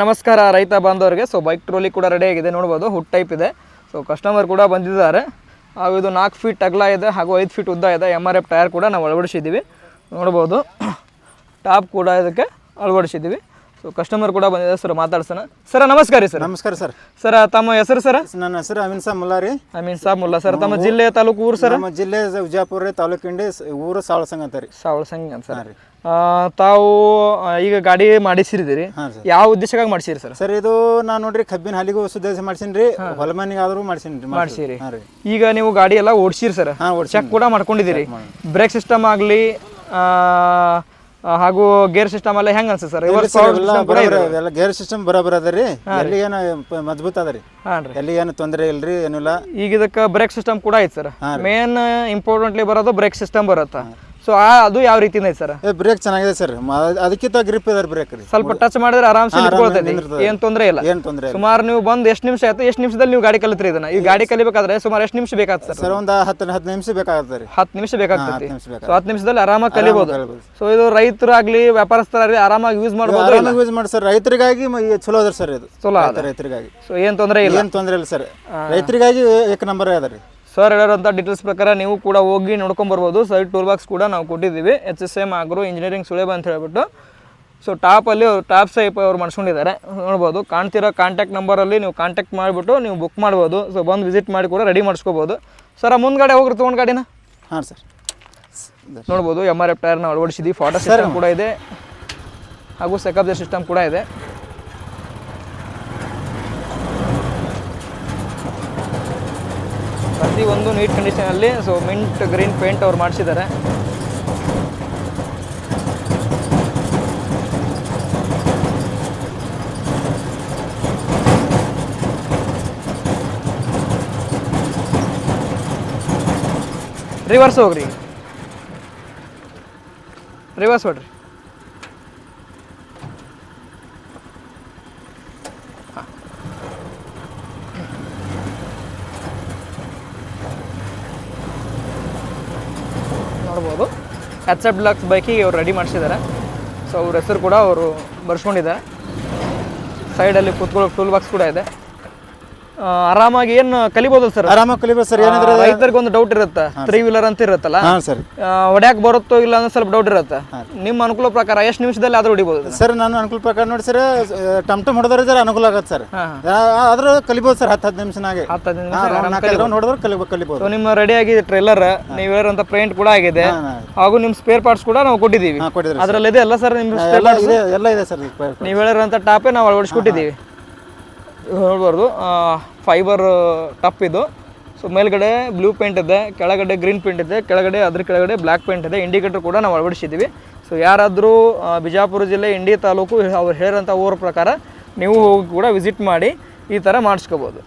ನಮಸ್ಕಾರ ರೈತ ಬಾಂಧವರಿಗೆ. ಸೊ ಬೈಕ್ ಟ್ರೋಲಿ ಕೂಡ ರೆಡಿ ಆಗಿದೆ, ನೋಡ್ಬೋದು ಹುಡ್ ಟೈಪ್ ಇದೆ. ಸೊ ಕಸ್ಟಮರ್ ಕೂಡ ಬಂದಿದ್ದಾರೆ. ಹಾಗೂ ಇದು 4 ಫೀಟ್ ಅಗಲ ಇದೆ ಹಾಗೂ 5 ಫೀಟ್ ಉದ್ದ ಇದೆ. MRF ಟೈರ್ ಕೂಡ ನಾವು ಅಳವಡಿಸಿದ್ದೀವಿ, ನೋಡ್ಬೋದು. ಟಾಪ್ ಕೂಡ ಇದಕ್ಕೆ ಅಳವಡಿಸಿದ್ದೀವಿ. ಸೊ ಕಸ್ಟಮರ್ ಕೂಡ ಬಂದಿದೆ, ಸರ್ ಮಾತಾಡ್ಸೋಣ. ಸರ್ ನಮಸ್ಕಾರ ಸರ್. ನಮಸ್ಕಾರ ಸರ್. ಸರ್ ತಮ್ಮ ಹೆಸರು ಸರ್? ನನ್ನ ಹೆಸರು ಅಮೀನ್ ಸಾಬ್ ಮುಲ್ಲಾ ರೀ. ಅಮೀನ್ ಸಾಬ್ ಮುಲ್ಲಾ ಸರ್. ತಮ್ಮ ಜಿಲ್ಲೆ ತಾಲೂಕು ಊರು ಸರ್? ನಮ್ಮ ಜಿಲ್ಲೆ ವಿಜಯಪುರ ತಾಲೂಕು ಇಂಡಿ ಊರು ಸಾವಳಸಂಗ ಅಂತ ರೀ. ಸಾವಳಸಂಗ ಅಂತ ಸರ್. ತಾವು ಈಗ ಗಾಡಿ ಮಾಡಿಸಿರಿದಿರಿ, ಯಾವ ಉದ್ದೇಶಕ್ಕಾಗಿ ಮಾಡಿಸಿರಿ ಸರ್? ಸರ್ ಇದು ನಾನು ನೋಡ್ರಿ ಕಬ್ಬಿನ ಹಾಲಿಗೂ ಉದ್ದೇಶ ಮಾಡ್ಸೀನಿ ರೀ, ಹೊಲ ಮನೆಗೆ ಆದ್ರೂ ಮಾಡಿಸಿರಿ. ಈಗ ನೀವು ಗಾಡಿ ಎಲ್ಲ ಓಡಿಸಿರಿ ಸರ್, ಚೆಕ್ ಕೂಡ ಮಾಡ್ಕೊಂಡಿದ್ದೀರಿ. ಬ್ರೇಕ್ ಸಿಸ್ಟಮ್ ಆಗಲಿ ಹಾಗೂ ಗೇರ್ ಸಿಸ್ಟಮ್ ಎಲ್ಲ ಹೆಂಗ ಅನ್ಸುತ್ತೆ ಸರ್? ಎಲ್ಲ ಗೇರ್ ಸಿಸ್ಟಮ್ ಬರೋಬರ ಅದ ರೀ, ಎಲ್ಲಿ ಏನು ಮಜಬೂತ್ ಅದ ರೀ, ಎಲ್ಲಿ ಏನು ತೊಂದರೆ ಇಲ್ರಿ, ಏನಿಲ್ಲ. ಈಗ ಇದಕ್ಕೆ ಬ್ರೇಕ್ ಸಿಸ್ಟಮ್ ಕೂಡ ಐತೆ ಸರ್. ಮೇನ್ ಇಂಪಾರ್ಟೆಂಟ್ಲಿ ಬರೋದು ಬ್ರೇಕ್ ಸಿಸ್ಟಮ್ ಬರುತ್ತೆ. ಸೊ ಅದು ಯಾವ ರೀತಿ ಐತೆ ಸರ್? ಬ್ರೇಕ್ ಚೆನ್ನಾಗಿದೆ ಸರ್, ಅದಕ್ಕಿಂತ ಗ್ರಿಪ್ ಇದೆ ಬ್ರೇಕ್ ರೀ. ಸ್ವಲ್ಪ ಟಚ್ ಮಾಡಿದ್ರೆ ಆರಾಮ್ಸೆ ನಿಂತ್ಕೊಳ್ತೈತಿ, ಏನ್ ತೊಂದರೆ ಇಲ್ಲ. ಏನ್ ತೊಂದರೆ ಇಲ್ಲ. ಸುಮಾರು ನೀವು ಬಂದು ಎಷ್ಟು ನಿಮಿಷ ಆಯ್ತು? ಎಷ್ಟು ನಿಮಿಷದಲ್ಲಿ ನೀವು ಗಾಡಿ ಕಲಿತ್ರಿ ಇದನ್ನ? ಈ ಗಾಡಿ ಕಲಿಬೇಕಾದ್ರೆ ಸುಮಾರು ಎಷ್ಟು ನಿಮಿಷ ಬೇಕಾಗ್ತದೆ ಸರ್? ಒಂದು 10 ನಿಮಿಷ ಬೇಕಾಗುತ್ತೆ ರೀ. 10 ನಿಮಿಷ ಬೇಕಾಗ್ತದೆ. ಸೊ 10 ನಿಮಿಷದಲ್ಲಿ ಆರಾಮಾಗಿ ಕಲಿಬಹುದು. ಸೊ ಇದು ರೈತರಾಗ್ಲಿ ವ್ಯಾಪಾರಸ್ಥರಾಗ್ಲಿ ಆರಾಮಾಗಿ ಯೂಸ್ ಮಾಡಬಹುದು. ಯೂಸ್ ಮಾಡಿ ಸರ್, ರೈತರಿಗಾಗಿ ಚಲೋ ಅದ ಸರ್ ಇದು. ಚಲೋ ರೈತರಿಗಾಗಿ ಸೊ ಏನ್ ತೊಂದರೆ ಇಲ್ಲ. ಏನ್ ತೊಂದರೆ ಇಲ್ಲ ಸರ್, ರೈತರಿಗಾಗಿ ಏಕ ನಂಬರ್ ಅದ ರೀ. ಸರ್ ಹೇಳಿರೋಂಥ ಡೀಟೇಲ್ಸ್ ಪ್ರಕಾರ ನೀವು ಕೂಡ ಹೋಗಿ ನೋಡ್ಕೊಂಬರ್ಬೋದು. ಸೈಡ್ ಟೂಲ್ ಬಾಕ್ಸ್ ಕೂಡ ನಾವು ಕೊಟ್ಟಿದ್ದೀವಿ, HSM ಆಗ್ರೋ ಇಂಜಿನಿಯರಿಂಗ್ ಸುಳೇಬ ಅಂತ ಹೇಳ್ಬಿಟ್ಟು. ಸೊ ಟಾಪಲ್ಲಿ ಅವರು ಟಾಪ್ ಸೈಪ್ ಅವ್ರು ಮಾಡಿಸ್ಕೊಂಡಿದ್ದಾರೆ, ನೋಡ್ಬೋದು. ಕಾಣ್ತಿರೋ ಕಾಂಟ್ಯಾಕ್ಟ್ ನಂಬರಲ್ಲಿ ನೀವು ಕಾಂಟ್ಯಾಕ್ಟ್ ಮಾಡಿಬಿಟ್ಟು ನೀವು ಬುಕ್ ಮಾಡ್ಬೋದು. ಸೊ ಬಂದು ವಿಸಿಟ್ ಮಾಡಿ ಕೂಡ ರೆಡಿ ಮಾಡಿಸ್ಕೋಬೋದು. ಸರ್ ಮುಂದ್ಗಡೆ ಹೋಗ್ರಿ ತೊಗೊಂಡು ಗಾಡಿನ. ಹಾಂ ಸರ್, ನೋಡ್ಬೋದು. MRF ಟೈರ್ನ ಅಳವಡಿಸಿದ್ವಿ. ಫಾಟೋ ಸಿಸ್ಟಮ್ ಕೂಡ ಇದೆ ಹಾಗೂ ಸೆಕಬ್ಜರ್ ಸಿಸ್ಟಮ್ ಕೂಡ ಇದೆ. ಪ್ರತಿಯೊಂದು ನೀಟ್ ಕಂಡೀಷನಲ್ಲಿ. ಸೊ ಮಿಂಟ್ ಗ್ರೀನ್ ಪೇಂಟ್ ಅವ್ರು ಮಾಡಿಸಿದ್ದಾರೆ. ರಿವರ್ಸ್ ಹೋಗ್ರಿ, ರಿವರ್ಸ್ ಹೊಡ್ರಿ. ನೋಡ್ಬೋದು. HF ಡಿಲಕ್ಸ್ ಬೈಕಿಗೆ ಅವ್ರು ರೆಡಿ ಮಾಡಿಸಿದ್ದಾರೆ. ಸೊ ಅವ್ರ ಹೆಸರು ಕೂಡ ಅವರು ಬರ್ಸ್ಕೊಂಡಿದ್ದಾರೆ. ಸೈಡಲ್ಲಿ ಕೂತ್ಕೊಳ್ಳೋಕೆ ಟೂಲ್ ಬಾಕ್ಸ್ ಕೂಡ ಇದೆ. ಆರಾಮಾಗಿ ಏನು ಕಲಿಬೋದು ಸರ್? ಆರಾಮಾಗಿ ಕಲಿಬೋದು ಸರ್. ಏನಾದ್ರೆ ರೈತರಿಗೆ ಒಂದು ಡೌಟ್ ಇರುತ್ತೆ, 3 ವೀಲರ್ ಅಂತ ಇರುತ್ತಲ್ಲ, ಹೊಡ್ಯಾಕ್ ಬರುತ್ತೋ ಇಲ್ಲ ಅನ್ನೋ ಸ್ವಲ್ಪ ಡೌಟ್ ಇರುತ್ತೆ. ನಿಮ್ಮ ಅನುಕೂಲ ಪ್ರಕಾರ ಎಷ್ಟು ನಿಮಿಷದಲ್ಲಿ ಆದ್ರೂ ಹೊಡಿಬೋದು ಸರ್? ನಾನು ಅನುಕೂಲ ಪ್ರಕಾರ ನೋಡಿ ಸರ್, ಟಮ್ ಹೊಡೆದ್ರೆ ಸರ್ ಅನುಕೂಲ ಆಗುತ್ತೆ ಸರ್. ಆದ್ರೂ ಕಲಿಬೋದು ಸರ್, 10 ನಿಮಿಷನಾಗೆ. 10 ನಿಮಿಷ ಹೊಡೆದ್ರೆ ಕಲಿಬೋದು. ನಿಮ್ಮ ರೆಡಿ ಆಗಿದೆ ಟ್ರೇಲರ್, ನೀವು ಹೇಳಿರೋಂಥ ಪೇಂಟ್ ಕೂಡ ಆಗಿದೆ ಹಾಗೂ ನಿಮ್ಮ ಸ್ಪೇರ್ ಪಾರ್ಟ್ಸ್ ಕೂಡ ನಾವು ಕೊಟ್ಟಿದ್ದೀವಿ. ಅದರಲ್ಲಿ ಇದೆ ಅಲ್ಲ ಸರ್? ನಿಮ್ಮ ಎಲ್ಲ ಇದೆ ಸರ್. ನೀವು ಹೇಳಿರೋಂಥ ಟಾಪೇ ನಾವು ಅಳವಡಿಸ್ಕೊಟ್ಟಿದ್ದೀವಿ, ನೋಡ್ಬಾರ್ದು. ಫೈಬರ್ ಟಪ್ ಇದು. ಸೊ ಮೇಲ್ಗಡೆ ಬ್ಲೂ ಪೇಂಟ್ ಇದೆ, ಕೆಳಗಡೆ ಗ್ರೀನ್ ಪೇಂಟ್ ಇದೆ, ಅದ್ರ ಕೆಳಗಡೆ ಬ್ಲ್ಯಾಕ್ ಪೇಂಟ್ ಇದೆ. ಇಂಡಿಕೇಟರ್ ಕೂಡ ನಾವು ಅಳವಡಿಸಿದ್ದೀವಿ. ಸೊ ಯಾರಾದರೂ ಬಿಜಾಪುರ ಜಿಲ್ಲೆ ಇಂಡಿ ತಾಲೂಕು ಅವ್ರು ಹೇಳಿರೋಂಥ ಊರ ಪ್ರಕಾರ ನೀವು ಹೋಗಿ ಕೂಡ ವಿಸಿಟ್ ಮಾಡಿ ಈ ಥರ ಮಾಡಿಸ್ಕೋಬೋದು.